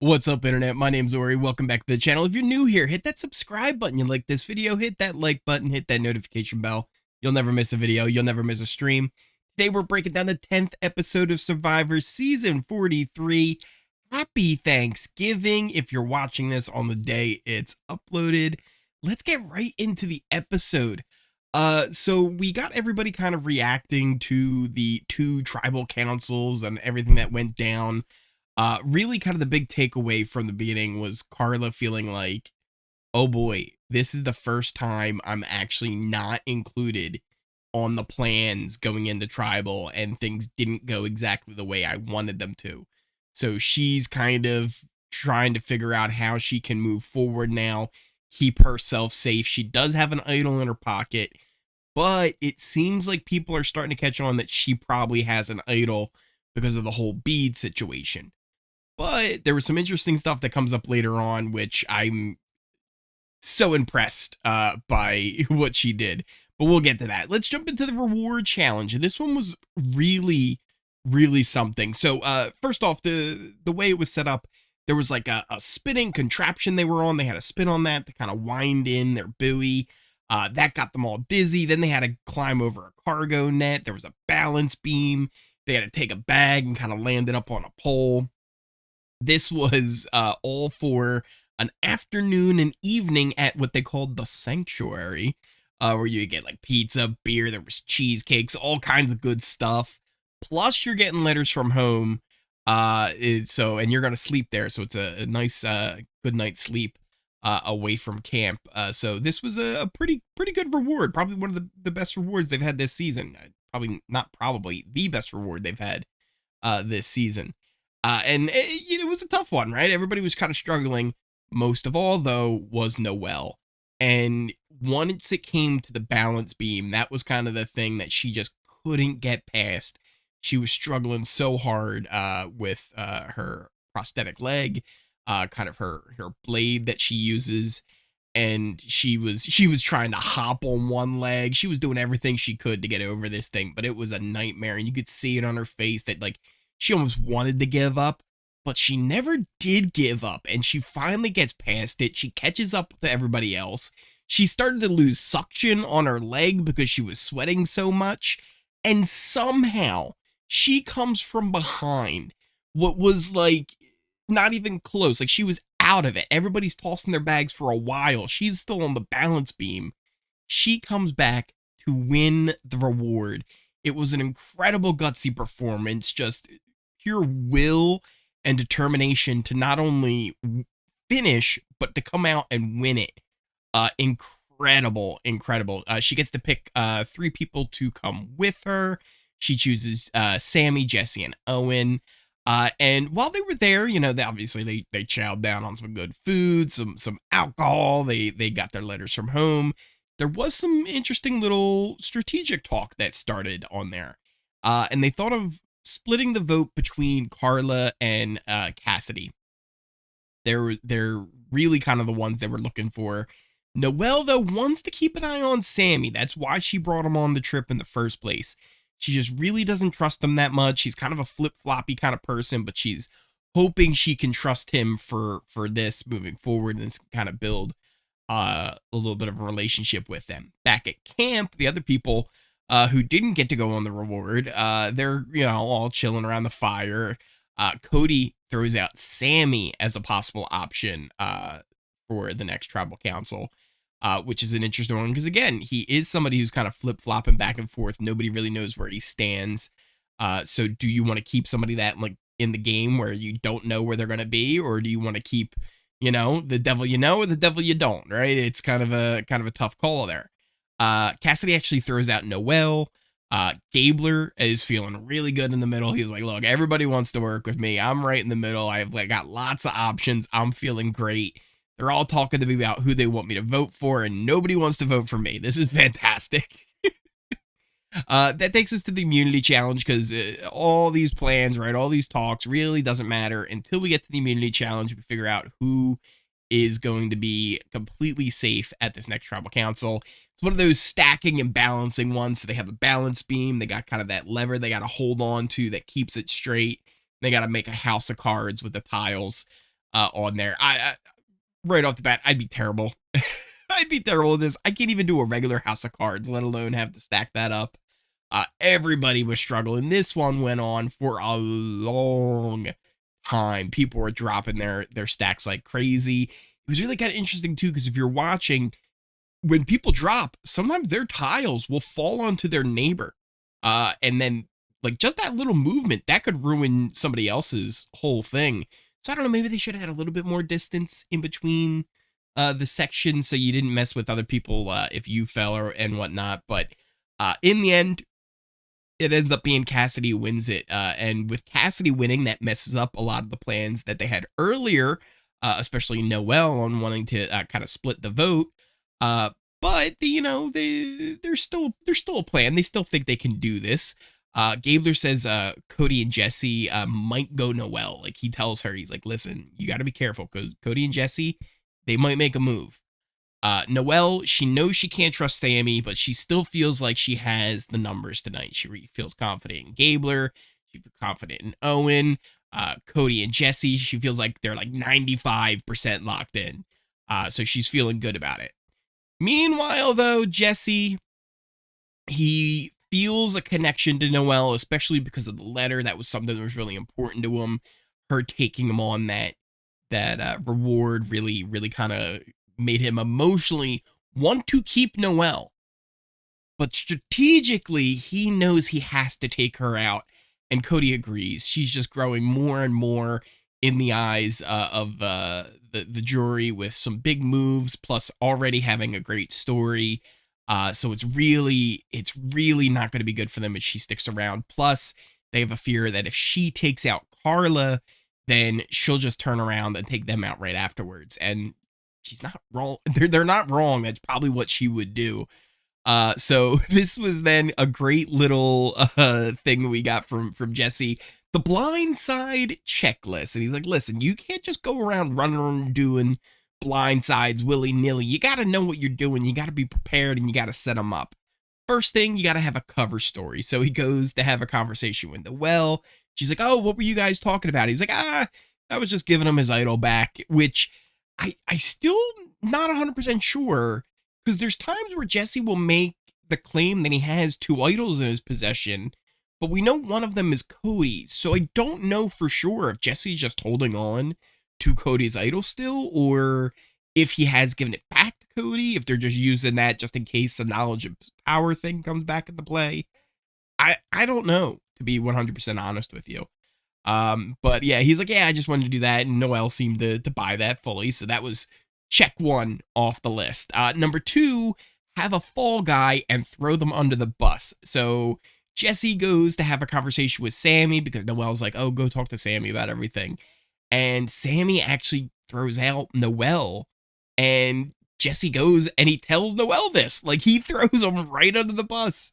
What's up, internet? My name's Ori. Welcome back to the channel. If you're new here, hit that subscribe button. You like this video, hit that like button, hit that notification bell. You'll never miss a video. You'll never miss a stream. Today, we're breaking down the 10th episode of Survivor Season 43. Happy Thanksgiving if you're watching this on the day it's uploaded. Let's get right into the episode. So we got everybody kind of reacting to the two tribal councils and everything that went down. Really kind of the big takeaway from the beginning was Carla feeling like, oh boy, this is the first time I'm actually not included on the plans going into tribal, and things didn't go exactly the way I wanted them to. So she's kind of trying to figure out how she can move forward now, keep herself safe. She does have an idol in her pocket, but it seems like people are starting to catch on that she probably has an idol because of the whole bead situation. But there was some interesting stuff that comes up later on, which I'm so impressed by what she did. But we'll get to that. Let's jump into the reward challenge. And this one was really, really something. So first off, the way it was set up, there was like a spinning contraption they were on. They had a spin on that to kind of wind in their buoy. That got them all dizzy. Then they had to climb over a cargo net. There was a balance beam. They had to take a bag and kind of land it up on a pole. This was all for an afternoon and evening at what they called the Sanctuary, where you get like pizza, beer, there was cheesecakes, all kinds of good stuff. Plus, you're getting letters from home, and you're gonna sleep there, so it's a nice, good night's sleep away from camp. So this was a pretty good reward, probably one of the best rewards they've had this season. Probably the best reward they've had this season. And it was a tough one, right? Everybody was kind of struggling. Most of all, though, was Noelle. And once it came to the balance beam, that was kind of the thing that she just couldn't get past. She was struggling so hard with her prosthetic leg, kind of her blade that she uses. And she was trying to hop on one leg. She was doing everything she could to get over this thing, but it was a nightmare. And you could see it on her face that, like, she almost wanted to give up, but she never did give up, and she finally gets past it. She catches up to everybody else. She started to lose suction on her leg because she was sweating so much, and somehow she comes from behind what was like not even close. Like, she was out of it. Everybody's tossing their bags for a while. She's still on the balance beam. She comes back to win the reward. It was an incredible gutsy performance, just pure will and determination to not only finish, but to come out and win it. Incredible. She gets to pick 3 people to come with her. She chooses Sammy, Jesse, and Owen. And while they were there, obviously they chowed down on some good food, some alcohol. They got their letters from home. There was some interesting little strategic talk that started on there. And they thought of splitting the vote between Carla and Cassidy. They're really kind of the ones they were looking for. Noelle, though, wants to keep an eye on Sammy. That's why she brought him on the trip in the first place. She just really doesn't trust him that much. She's kind of a flip-floppy kind of person, but she's hoping she can trust him for this moving forward and kind of build a little bit of a relationship with them. Back at camp, the other people who didn't get to go on the reward, they're all chilling around the fire. Cody throws out Sammy as a possible option for the next tribal council, which is an interesting one because, again, he is somebody who's kind of flip-flopping back and forth. Nobody really knows where he stands. So do you want to keep somebody that, like, in the game where you don't know where they're going to be, or do you want to keep the devil or the devil you don't, right? It's kind of a tough call there. Cassidy actually throws out Noelle. Gabler is feeling really good in the middle. He's like, look, everybody wants to work with me. I'm right in the middle. I've got lots of options. I'm feeling great. They're all talking to me about who they want me to vote for, and nobody wants to vote for me. This is fantastic. That takes us to the immunity challenge, because all these plans, right, all these talks really doesn't matter until we get to the immunity challenge. We figure out who is going to be completely safe at this next tribal council. It's one of those stacking and balancing ones. So they have a balance beam. They got kind of that lever they got to hold on to that keeps it straight. They got to make a house of cards with the tiles. on there. I right off the bat, I'd be terrible. I'd be terrible with this. I can't even do a regular house of cards, let alone have to stack that up. Everybody was struggling. This one went on for a long time. People were dropping their stacks like crazy. It was really kind of interesting too, because if you're watching, when people drop, sometimes their tiles will fall onto their neighbor. And then like just that little movement, that could ruin somebody else's whole thing. So I don't know, maybe they should have had a little bit more distance in between the sections so you didn't mess with other people if you fell or and whatnot. But in the end, it ends up being Cassidy who wins it. And with Cassidy winning, that messes up a lot of the plans that they had earlier, especially Noelle on wanting to kind of split the vote. But there's still a plan. They still think they can do this. Gabler says Cody and Jesse might go Noelle. Like he tells her, he's like, listen, you got to be careful because Cody and Jesse, they might make a move. Noelle, she knows she can't trust Sammy, but she still feels like she has the numbers tonight. She feels confident in Gabler. She feels confident in Owen. Cody and Jesse, she feels like they're like 95% locked in. So she's feeling good about it. Meanwhile, though, Jesse, he feels a connection to Noelle, especially because of the letter. That was something that was really important to him. Her taking him on that reward really, really kind of made him emotionally want to keep Noelle. But strategically, he knows he has to take her out. And Cody agrees. She's just growing more and more in the eyes of the jury with some big moves, plus already having a great story. So it's really not going to be good for them if she sticks around. Plus, they have a fear that if she takes out Carla, then she'll just turn around and take them out right afterwards. And she's not wrong. They're not wrong. That's probably what she would do. So this was then a great little thing we got from Jesse. The blindside checklist. And he's like, listen, you can't just go around running around doing blindsides willy-nilly. You got to know what you're doing. You got to be prepared and you got to set them up. First thing, you got to have a cover story. So he goes to have a conversation with Noelle. She's like, oh, what were you guys talking about? He's like, I was just giving him his idol back, which I still not 100% sure, because there's times where Jesse will make the claim that he has 2 idols in his possession, but we know one of them is Cody. So I don't know for sure if Jesse's just holding on to Cody's idol still, or if he has given it back to Cody, if they're just using that just in case the knowledge of power thing comes back into play. I don't know, to be 100% honest with you. But yeah, he's like, yeah, I just wanted to do that. And Noelle seemed to buy that fully. So that was check 1 off the list. Number 2, have a fall guy and throw them under the bus. So Jesse goes to have a conversation with Sammy because Noelle's like, oh, go talk to Sammy about everything. And Sammy actually throws out Noelle, and Jesse goes and he tells Noelle this. Like, he throws him right under the bus.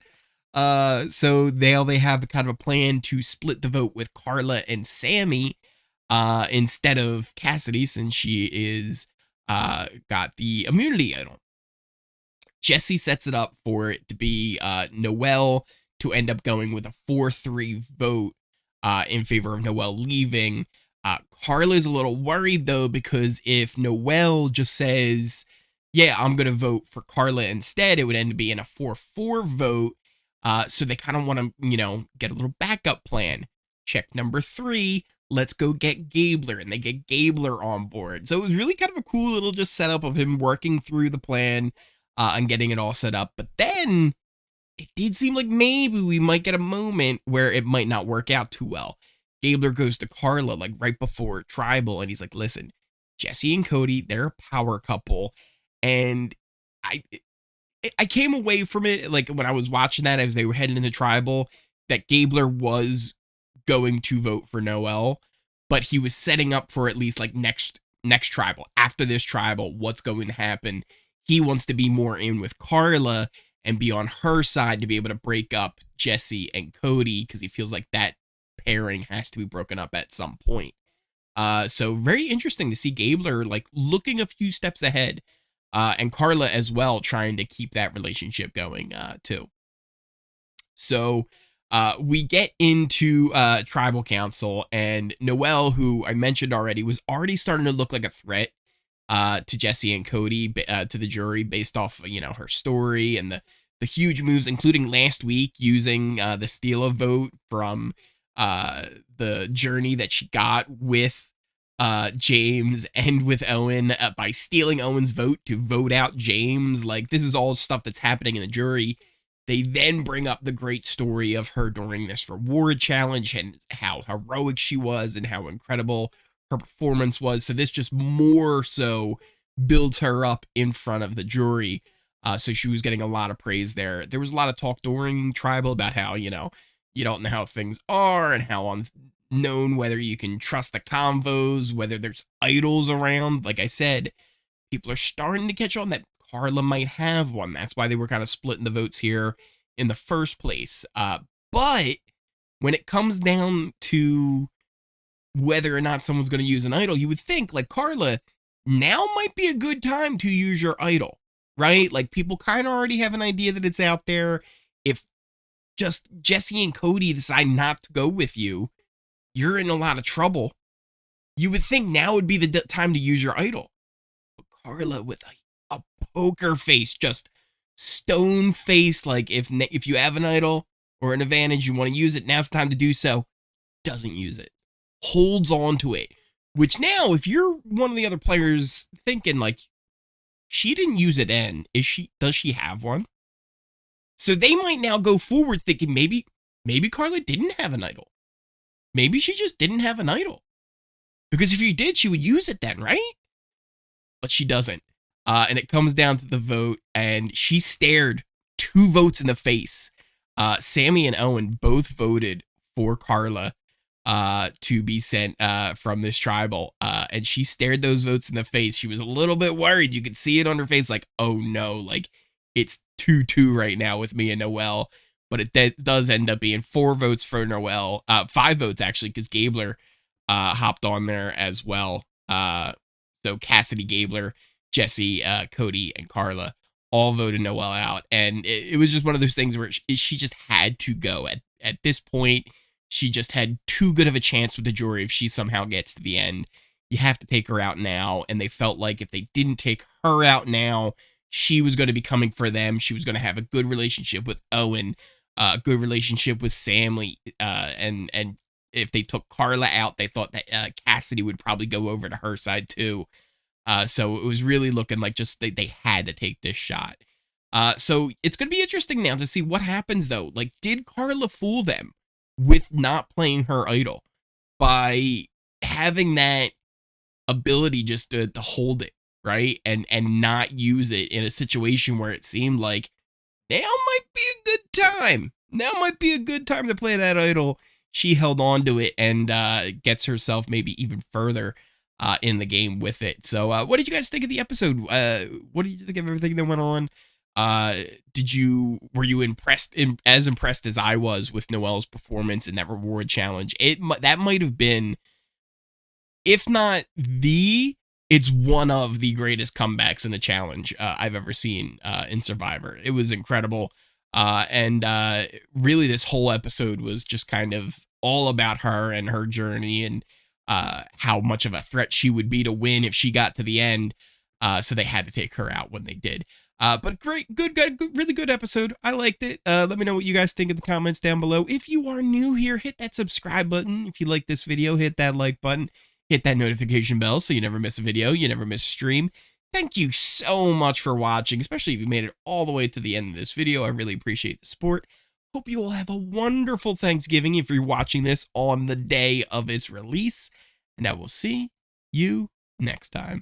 So now they have kind of a plan to split the vote with Carla and Sammy instead of Cassidy, since she is got the immunity idol. Jesse sets it up for it to be Noelle to end up going with a 4-3 vote in favor of Noelle leaving. Carla's a little worried, though, because if Noelle just says, yeah, I'm going to vote for Carla instead, it would end up being a 4-4 vote. So they kind of want to, get a little backup plan. Check number 3, let's go get Gabler, and they get Gabler on board. So it was really kind of a cool little just setup of him working through the plan and getting it all set up. But then it did seem like maybe we might get a moment where it might not work out too well. Gabler goes to Carla like right before Tribal, and he's like, listen, Jesse and Cody, they're a power couple. And I came away from it, like when I was watching that as they were heading into Tribal, that Gabler was going to vote for Noelle, but he was setting up for at least like next Tribal. After this Tribal, what's going to happen? He wants to be more in with Carla and be on her side to be able to break up Jesse and Cody, because he feels like that pairing has to be broken up at some point. So very interesting to see Gabler like looking a few steps ahead, and Carla as well trying to keep that relationship going too. So We get into tribal council, and Noelle, who I mentioned already, was already starting to look like a threat to Jesse and Cody, to the jury, based off, her story and the huge moves, including last week using the steal a vote from the journey that she got with James and with Owen, by stealing Owen's vote to vote out James. Like, this is all stuff that's happening in the jury. They then bring up the great story of her during this reward challenge and how heroic she was and how incredible her performance was. So this just more so builds her up in front of the jury. So she was getting a lot of praise there. There was a lot of talk during Tribal about how, you don't know how things are and how unknown whether you can trust the convos, whether there's idols around. Like I said, people are starting to catch on that Carla might have one. That's why they were kind of splitting the votes here in the first place. But when it comes down to whether or not someone's going to use an idol, you would think, like, Carla, now might be a good time to use your idol, right? Like, people kind of already have an idea that it's out there. If just Jesse and Cody decide not to go with you, you're in a lot of trouble. You would think now would be the time to use your idol. But Carla, with a poker face, just stone face, like, if you have an idol or an advantage, you want to use it, now's the time to do so, doesn't use it. Holds on to it. Which now, if you're one of the other players thinking, like, she didn't use it then, does she have one? So they might now go forward thinking maybe Carla didn't have an idol. Maybe she just didn't have an idol. Because if she did, she would use it then, right? But she doesn't. And it comes down to the vote, and she stared 2 votes in the face. Sammy and Owen both voted for Carla to be sent from this tribal, and she stared those votes in the face. She was a little bit worried. You could see it on her face, like, oh no, like, it's 2-2 right now with me and Noelle. But it does end up being 4 votes for Noelle, 5 votes actually, because Gabler hopped on there as well. So Cassidy, Gabler, Jesse, Cody, and Carla all voted Noelle out, and it was just one of those things where she just had to go. At this point, she just had too good of a chance with the jury. If she somehow gets to the end, you have to take her out now, and they felt like if they didn't take her out now, she was going to be coming for them. She was going to have a good relationship with Owen, a good relationship with Sammy, and if they took Carla out, they thought that Cassidy would probably go over to her side too. So it was really looking like just they had to take this shot. So it's going to be interesting now to see what happens, though. Like, did Carla fool them with not playing her idol by having that ability just to hold it, right? And not use it in a situation where it seemed like now might be a good time. Now might be a good time to play that idol. She held on to it and gets herself maybe even further in the game with it. So what did you guys think of the episode? What did you think of everything that went on? Were you as impressed as I was with Noelle's performance in that reward challenge? That might have been, if not it's one of the greatest comebacks in a challenge I've ever seen in Survivor. It was incredible. And really this whole episode was just kind of all about her and her journey and how much of a threat she would be to win if she got to the end. So they had to take her out when they did. But great, good, really good episode. I liked it. Let me know what you guys think in the comments down below. If you are new here, hit that subscribe button. If you like this video, hit that like button. Hit that notification bell so you never miss a video, you never miss a stream. Thank you so much for watching, especially if you made it all the way to the end of this video. I really appreciate the support. Hope you all have a wonderful Thanksgiving if you're watching this on the day of its release. And I will see you next time.